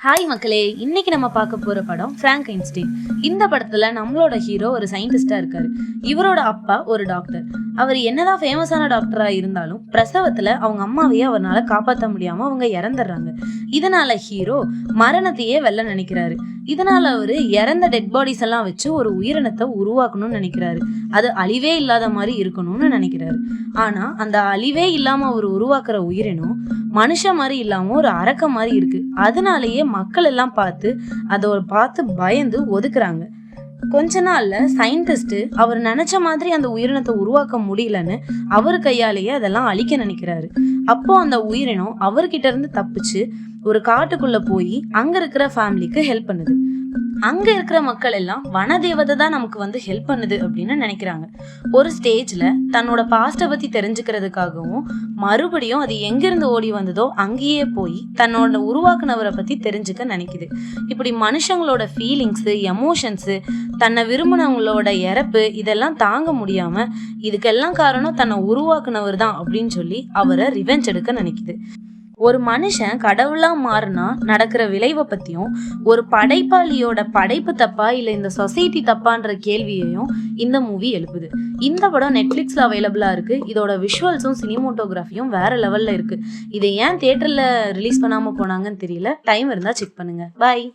Hi மக்களே, இன்னைக்கு நம்ம பார்க்க போற படம் பிராங்கைன்ஸ்டைன். இந்த படத்துல நம்மளோட ஹீரோ ஒரு சயின்டிஸ்டா இருக்காரு. இவரோட அப்பா ஒரு டாக்டர். அவர் என்னதான் ஃபேமஸான டாக்டரா இருந்தாலும் பிரசவத்துல அவங்க அம்மாவையே அவரால் காப்பாற்ற முடியாம அவங்க இறந்துடுறாங்க. இதனால ஹீரோ மரணத்தையே வெல்ல நினைக்கிறாரு. இதனால அவரு இறந்த டெட் பாடிஸ் எல்லாம் வச்சு ஒரு உயிரினத்தை உருவாக்கணும்னு நினைக்கிறாரு. அது அழிவே இல்லாத மாதிரி இருக்கணும்னு நினைக்கிறாரு. ஆனா அந்த அழிவே இல்லாம அவர் உருவாக்குற உயிரினம் மனுஷ மாதிரி இல்லாம ஒரு அரக்க மாதிரி இருக்கு. அதனாலேயே மக்கள் எல்லாம் பார்த்து பயந்து ஒதுக்குறாங்க. கொஞ்ச நாள்ல சயின்டிஸ்ட் அவர் நினைச்ச மாதிரி அந்த உயிரினத்தை உருவாக்க முடியலன்னு அவர் கையாலேயே அதெல்லாம் அழிக்க நினைக்கிறாரு. அப்போ அந்த உயிரினம் அவர்கிட்ட இருந்து தப்பிச்சு ஒரு காட்டுக்குள்ள போய் அங்க இருக்கிற ஃபேமிலிக்கு ஹெல்ப் பண்ணுது. அங்க இருக்கிற மக்கள் எல்லாம் வனதேவதை தான் நமக்கு ஹெல்ப் பண்ணுது அப்படின்னு நினைக்கிறாங்க. ஒரு ஸ்டேஜ்ல தன்னோட பாஸ்ட பத்தி தெரிஞ்சுக்கிறதுக்காகவும் மறுபடியும் அது எங்கிருந்து ஓடி வந்ததோ அங்கேயே போய் தன்னோட உருவாக்குனவரை பத்தி தெரிஞ்சுக்க நினைக்குது. இப்படி மனுஷங்களோட ஃபீலிங்ஸ், எமோஷன்ஸ், தன்னை விரும்பினவங்களோட இறப்பு இதெல்லாம் தாங்க முடியாம இதுக்கெல்லாம் காரணம் தன்னை உருவாக்குனவர் தான் அப்படின்னு சொல்லி அவரை ரிவெஞ்ச் எடுக்க நினைக்குது. ஒரு மனுஷன் கடவுளா மாறினா நடக்கிற விளைவை பத்தியும், ஒரு படைப்பாளியோட படைப்பு தப்பா இல்ல இந்த சொசைட்டி தப்பான்ற கேள்வியையும் இந்த மூவி எழுப்புது. இந்த படம் நெட்ஃபிளிக்ஸ்ல அவைலபிளா இருக்கு. இதோட விஷுவல்ஸும் சினிமோட்டோகிராஃபியும் வேற லெவல்ல இருக்கு. இதை ஏன் தியேட்டர்ல ரிலீஸ் பண்ணாம போனாங்கன்னு தெரியல. டைம் இருந்தா செக் பண்ணுங்க. பாய்.